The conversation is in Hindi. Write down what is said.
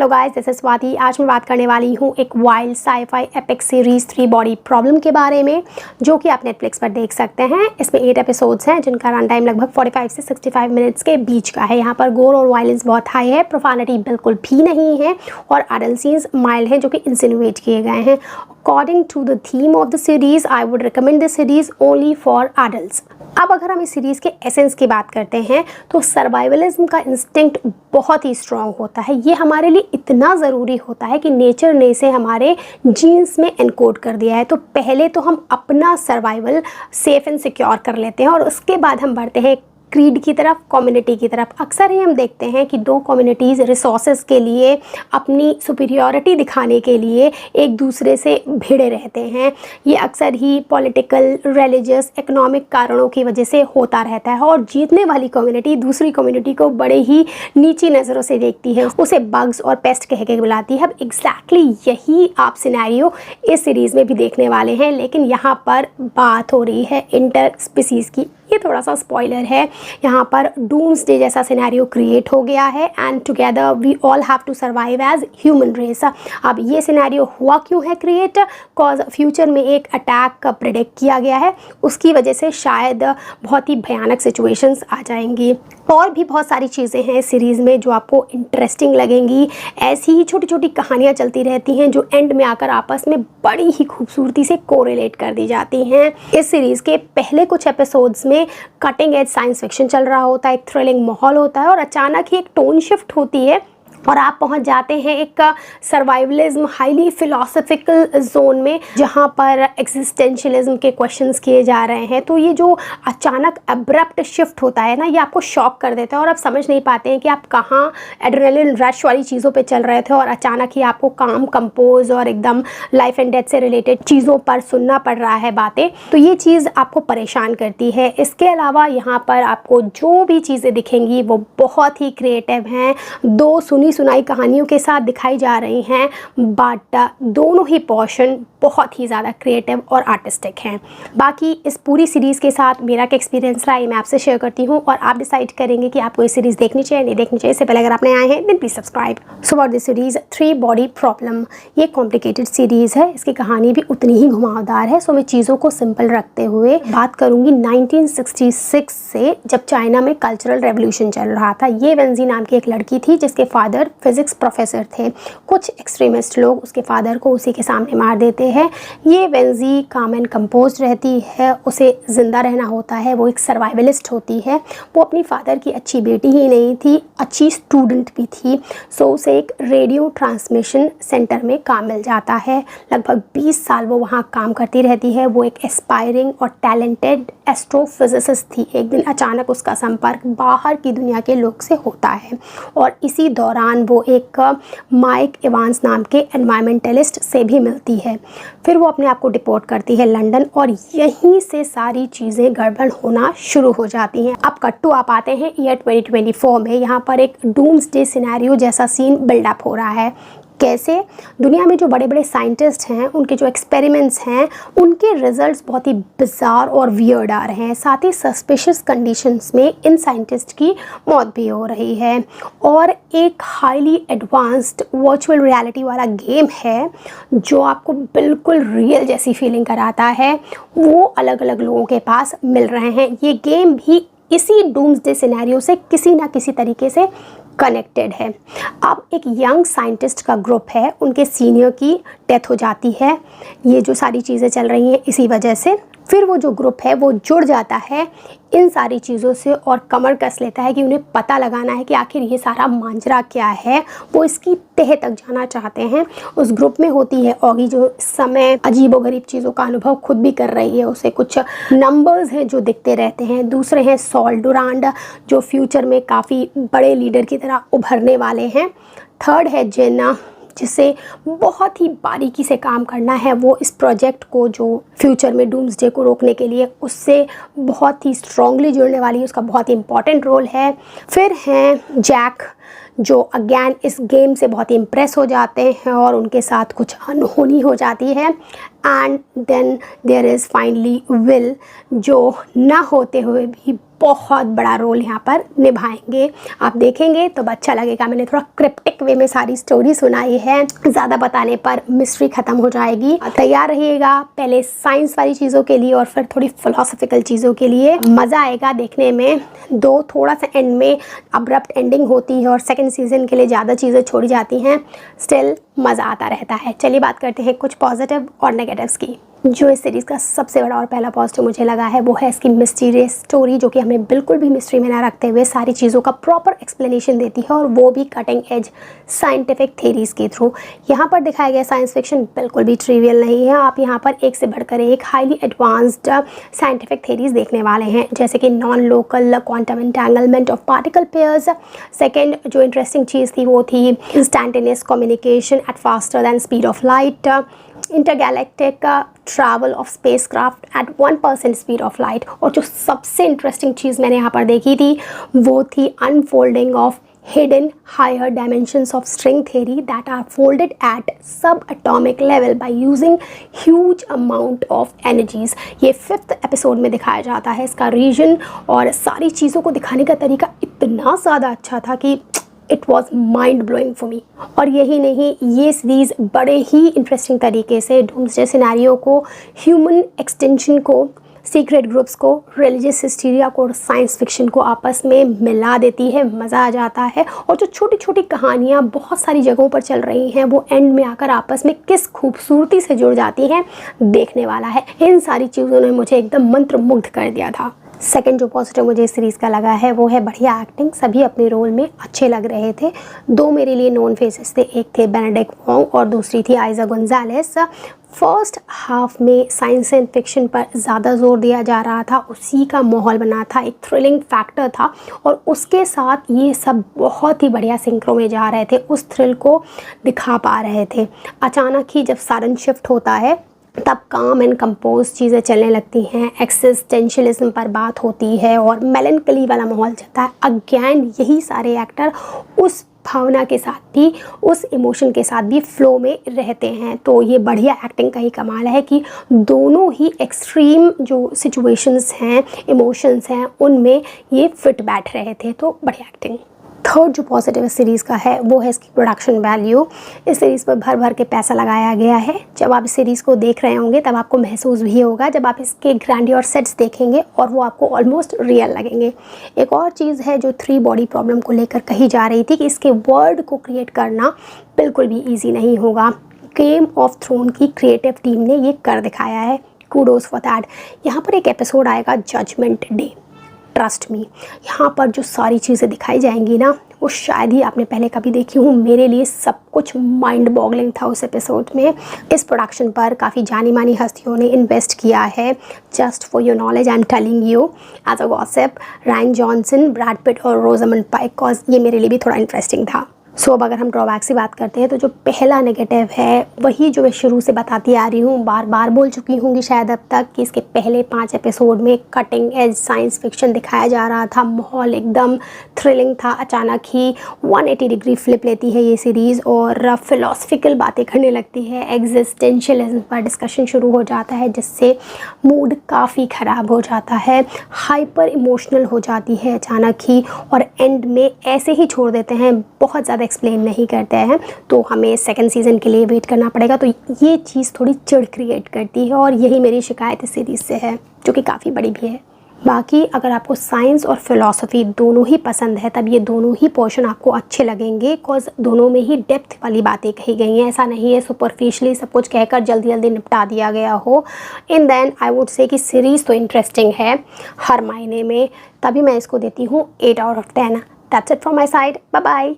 Hello guys, this is Swati. आज मैं बात करने वाली हूँ एक wild sci-fi epic series 3 body problem के बारे में, जो कि आप नेटफ्लिक्स पर देख सकते हैं। इसमें 8 एपिसोड्स हैं जिनका रन टाइम लगभग 45 से 65 मिनट्स के बीच का है। यहाँ पर गोर और वायलेंस बहुत हाई है, प्रोफानिटी बिल्कुल भी नहीं है और एडल्ट सीन्स माइल्ड हैं जो कि इंसिनुएट किए गए हैं। According to the theme of the series, I would recommend this series only for adults. अब अगर हम इस सीरीज़ के एसेंस की बात करते हैं तो सर्वाइवलिज्म का इंस्टिंक्ट बहुत ही स्ट्रॉन्ग होता है। ये हमारे लिए इतना ज़रूरी होता है कि नेचर ने इसे हमारे जीन्स में एनकोड कर दिया है। तो पहले तो हम अपना सर्वाइवल सेफ एंड सिक्योर कर लेते हैं और उसके बाद हम बढ़ते हैं क्रीड की तरफ, कम्युनिटी की तरफ। अक्सर ही हम देखते हैं कि दो कम्युनिटीज़ रिसोर्सेज के लिए, अपनी सुपीरियॉरिटी दिखाने के लिए एक दूसरे से भिड़े रहते हैं। ये अक्सर ही पॉलिटिकल, रिलीजियस, इकोनॉमिक कारणों की वजह से होता रहता है और जीतने वाली कम्युनिटी दूसरी कम्युनिटी को बड़े ही नीची नज़रों से देखती है, उसे बग्स और पेस्ट कह के बुलाती है। अब एग्जैक्टली यही आप सिनेरियो इस सीरीज़ में भी देखने वाले हैं, लेकिन यहाँ पर बात हो रही है इंटर स्पीसीज़ की। ये थोड़ा सा स्पॉइलर है। यहाँ पर डूम्सडे जैसा सिनेरियो क्रिएट हो गया है and together we all have to survive as human race. अब ये सिनेरियो हुआ क्यों है क्रिएट? कॉज फ्यूचर में एक अटैक प्रेडिक्ट किया गया है, उसकी वजह से शायद बहुत ही भयानक सिचुएशंस आ जाएंगी। और भी बहुत सारी चीज़ें हैं इस सीरीज़ में जो आपको इंटरेस्टिंग लगेंगी। ऐसी ही छोटी छोटी कहानियाँ चलती रहती हैं जो एंड में आकर आपस में बड़ी ही खूबसूरती से कोरिलेट कर दी जाती हैं। इस सीरीज़ के पहले कुछ एपिसोड्स में कटिंग एज साइंस फिक्शन चल रहा होता है, एक थ्रिलिंग माहौल होता है और अचानक ही एक टोन शिफ्ट होती है और आप पहुंच जाते हैं एक सर्वाइवलिज्म हाईली फिलोसफिकल जोन में, जहां पर एग्जिस्टेंशियलिज्म के क्वेश्चंस किए जा रहे हैं। तो ये जो अचानक अब्रप्ट शिफ्ट होता है ना, ये आपको शॉक कर देता है और आप समझ नहीं पाते हैं कि आप कहाँ एड्रेनलिन रश वाली चीज़ों पे चल रहे थे और अचानक ही आपको काम कंपोज और एकदम लाइफ एंड डेथ से रिलेटेड चीज़ों पर सुनना पड़ रहा है बातें। तो ये चीज़ आपको परेशान करती है। इसके अलावा यहाँ पर आपको जो भी चीज़ें दिखेंगी वो बहुत ही क्रिएटिव हैं। दो सुनाई कहानियों के साथ दिखाई जा रही हैं, बट दोनों ही पोर्शन बहुत ही ज़्यादा क्रिएटिव और आर्टिस्टिक हैं। बाकी इस पूरी सीरीज़ के साथ मेरा क्या एक्सपीरियंस रहा है मैं आपसे शेयर करती हूँ और आप डिसाइड करेंगे कि आपको ये सीरीज़ देखनी चाहिए नहीं देखनी चाहिए। इससे पहले अगर आपने आए हैं then please subscribe. So about this series 3 body problem, ये कॉम्प्लिकेटेड सीरीज़ है, इसकी कहानी भी उतनी ही घुमावदार है। सो मैं चीज़ों को सिंपल रखते हुए बात करूँगी 1966 से, जब चाइना में कल्चरल रेवोल्यूशन चल रहा था। ये वेंजी नाम की एक लड़की थी जिसके फादर फिजिक्स प्रोफेसर थे। कुछ एक्सट्रीमिस्ट लोग उसके फादर को उसी के सामने मार देते हैं। ये वेंजी काम एंड कंपोज रहती है, उसे ज़िंदा रहना होता है, वो एक सर्वाइवलिस्ट होती है। वो अपनी फादर की अच्छी बेटी ही नहीं थी, अच्छी स्टूडेंट भी थी। सो उसे एक रेडियो ट्रांसमिशन सेंटर में काम मिल जाता है। लगभग 20 साल वो वहाँ काम करती रहती है। वो एक एस्पायरिंग और टैलेंटेड एस्ट्रोफिजिसिस्ट थी। एक दिन अचानक उसका संपर्क बाहर की दुनिया के लोग से होता है और इसी दौरान वो एक माइक इवांस नाम के एनवायरमेंटलिस्ट से भी मिलती है। फिर वो अपने आप को डिपोर्ट करती है लंदन और यहीं से सारी चीज़ें गड़बड़ होना शुरू हो जाती हैं। अब कट्टू आप आते हैं ईयर 2024 में। यहाँ पर एक डूम्सडे सिनेरियो जैसा सीन बिल्डअप हो रहा है। कैसे? दुनिया में जो बड़े बड़े साइंटिस्ट हैं, उनके जो एक्सपेरिमेंट्स हैं, उनके रिजल्ट्स बहुत ही बिजार और वियर्ड आ रहे हैं। साथ ही सस्पिशियस कंडीशंस में इन साइंटिस्ट की मौत भी हो रही है। और एक हाईली एडवांस्ड वर्चुअल रियलिटी वाला गेम है जो आपको बिल्कुल रियल जैसी फीलिंग कराता है, वो अलग अलग लोगों के पास मिल रहे हैं। ये गेम भी इसी डूम्सडे सिनेरियो से किसी ना किसी तरीके से कनेक्टेड है। अब एक यंग साइंटिस्ट का ग्रुप है, उनके सीनियर की डेथ हो जाती है। ये जो सारी चीज़ें चल रही हैं इसी वजह से। फिर वो जो ग्रुप है वो जुड़ जाता है इन सारी चीज़ों से और कमर कस लेता है कि उन्हें पता लगाना है कि आखिर ये सारा मांजरा क्या है। वो इसकी तह तक जाना चाहते हैं। उस ग्रुप में होती है ऑगी, जो इस समय अजीबोगरीब चीज़ों का अनुभव खुद भी कर रही है। उसे कुछ नंबर्स हैं जो दिखते रहते हैं। दूसरे हैं सॉल डुरांड, जो फ्यूचर में काफ़ी बड़े लीडर की तरह उभरने वाले हैं। थर्ड है जेना, जिसे बहुत ही बारीकी से काम करना है। वो इस प्रोजेक्ट को, जो फ्यूचर में डूम्सडे को रोकने के लिए, उससे बहुत ही स्ट्रांगली जुड़ने वाली है। उसका बहुत ही इम्पॉर्टेंट रोल है। फिर हैं जैक, जो अगेन इस गेम से बहुत ही इम्प्रेस हो जाते हैं और उनके साथ कुछ अनहोनी हो जाती है। And then there is finally Will, जो ना होते हुए भी बहुत बड़ा रोल यहाँ पर निभाएंगे। आप देखेंगे तो अच्छा लगेगा। मैंने थोड़ा क्रिप्टिक वे में सारी स्टोरी सुनाई है, ज़्यादा बताने पर मिस्ट्री ख़त्म हो जाएगी। तैयार रहिएगा पहले साइंस वाली चीज़ों के लिए और फिर थोड़ी फिलोसफिकल चीज़ों के लिए। मज़ा आएगा देखने में। दो थोड़ा सा एंड में अब्रप्ट एंडिंग होती है और सेकेंड सीज़न के लिए ज़्यादा चीज़ें छोड़ी जाती हैं, स्टिल मज़ा आता रहता है। चलिए बात करते हैं कुछ पॉजिटिव और नेगेटिव्स की। जो इस सीरीज़ का सबसे बड़ा और पहला पॉजिटिव मुझे लगा है वो है इसकी मिस्टीरियस स्टोरी, जो कि हमें बिल्कुल भी मिस्ट्री में ना रखते हुए सारी चीज़ों का प्रॉपर एक्सप्लेनेशन देती है, और वो भी कटिंग एज साइंटिफिक थेरीज़ के थ्रू। यहाँ पर दिखाया गया साइंस फिक्शन बिल्कुल भी ट्रिवियल नहीं है। आप यहाँ पर एक से बढ़कर एक हाईली एडवांस्ड साइंटिफिक थेरीज़ देखने वाले हैं, जैसे कि non local quantum entanglement of particle pairs. Second जो इंटरेस्टिंग चीज़ थी वो थी instantaneous communication at faster than speed of light, intergalactic travel of spacecraft at 1% speed of light. और जो सबसे इंटरेस्टिंग चीज़ मैंने यहाँ पर देखी थी वो थी unfolding of hidden higher dimensions of string theory that are folded at subatomic level by using huge amount of energies। ये 5th एपिसोड में दिखाया जाता है इसका रीजन, और सारी चीज़ों को दिखाने का तरीका इतना ज़्यादा अच्छा था कि it was mind blowing for me. और यही नहीं, ये सीरीज़ बड़े ही इंटरेस्टिंग तरीके से डूम्सडे सिनेरियो को, ह्यूमन एक्सटेंशन को, सीक्रेट ग्रुप्स को, रिलीजियस हिस्टीरिया को और साइंस फिक्शन को आपस में मिला देती है। मज़ा आ जाता है। और जो छोटी छोटी कहानियाँ बहुत सारी जगहों पर चल रही हैं वो एंड में आकर आपस में किस खूबसूरती से जुड़ जाती हैं, देखने वाला है। इन सारी चीज़ों ने मुझे एकदम मंत्रमुग्ध कर दिया था। सेकंड जो पॉजिटिव मुझे इस सीरीज़ का लगा है वो है बढ़िया एक्टिंग। सभी अपने रोल में अच्छे लग रहे थे। दो मेरे लिए नॉन फेसेस थे, एक थे बेनेडिक्ट वोंग और दूसरी थी आइजा गोंजालेस। फर्स्ट हाफ में साइंस एंड फिक्शन पर ज़्यादा जोर दिया जा रहा था, उसी का माहौल बना था, एक थ्रिलिंग फैक्टर था, और उसके साथ ये सब बहुत ही बढ़िया सिंक्रो में जा रहे थे, उस थ्रिल को दिखा पा रहे थे। अचानक ही जब सडन शिफ्ट होता है तब काम एंड कंपोज चीज़ें चलने लगती हैं, एक्सिस्टेंशियलिज्म पर बात होती है और मेलनकली वाला माहौल चलता है। अगेन यही सारे एक्टर उस भावना के साथ भी, उस इमोशन के साथ भी फ्लो में रहते हैं। तो ये बढ़िया एक्टिंग का ही कमाल है कि दोनों ही एक्सट्रीम जो सिचुएशंस हैं, इमोशंस हैं, उनमें ये फिट बैठ रहे थे। तो बढ़िया एक्टिंग। थर्ड जो पॉजिटिव इस सीरीज़ का है वो है इसकी प्रोडक्शन वैल्यू। इस सीरीज़ पर भर भर के पैसा लगाया गया है। जब आप इस सीरीज़ को देख रहे होंगे तब आपको महसूस भी होगा जब आप इसके ग्रैंडियर सेट्स देखेंगे, और वो आपको ऑलमोस्ट रियल लगेंगे। एक और चीज़ है जो 3 बॉडी प्रॉब्लम को लेकर कही जा रही थी कि इसके वर्ड को क्रिएट करना बिल्कुल भी ईजी नहीं होगा। गेम ऑफ थ्रोन की क्रिएटिव टीम ने ये कर दिखाया है, कूडोज फॉर दैट। यहाँ पर एक एपिसोड आएगा जजमेंट डे, ट्रस्ट मी, यहाँ पर जो सारी चीज़ें दिखाई जाएंगी ना वो शायद ही आपने पहले कभी देखी हूँ। मेरे लिए सब कुछ माइंड बॉगलिंग था उस एपिसोड में। इस प्रोडक्शन पर काफ़ी जानी मानी हस्तियों ने इन्वेस्ट किया है। Just for your knowledge I am telling you as a gossip, Rian Johnson, Brad Pitt और रोजामंड पाइक, कॉज ये मेरे लिए भी थोड़ा इंटरेस्टिंग था। सो अब अगर हम ड्रॉबैक्स की बात करते हैं तो जो पहला नेगेटिव है वही जो मैं शुरू से बताती आ रही हूँ, बार बार बोल चुकी हूँ कि शायद अब तक, कि इसके पहले 5 एपिसोड में कटिंग एज साइंस फिक्शन दिखाया जा रहा था। माहौल एकदम थ्रिलिंग था। अचानक ही 180 डिग्री फ्लिप लेती है ये सीरीज़ और फिलोसफिकल बातें करने लगती है। एग्जिस्टेंशियलिज्म पर डिस्कशन शुरू हो जाता है, जिससे मूड काफ़ी ख़राब हो जाता है, हाइपर इमोशनल हो जाती है अचानक ही, और एंड में ऐसे ही छोड़ देते हैं, बहुत ज़्यादा एक्सप्लेन नहीं करते हैं। तो हमें सेकंड सीज़न के लिए वेट करना पड़ेगा। तो ये चीज़ थोड़ी चिढ़ क्रिएट करती है, और यही मेरी शिकायत इस सीरीज़ से है, जो कि काफ़ी बड़ी भी है। बाकी अगर आपको साइंस और फिलॉसफी दोनों ही पसंद है तब ये दोनों ही पोर्शन आपको अच्छे लगेंगे, बिकॉज दोनों में ही डेप्थ वाली बातें कही गई हैं। ऐसा नहीं है सुपरफिशियली सब कुछ कहकर जल्दी जल्दी निपटा दिया गया हो। In then I would say कि सीरीज़ तो इंटरेस्टिंग है हर मायने में, तभी मैं इसको देती हूँ 8 out of 10। That's it from my side. Bye bye.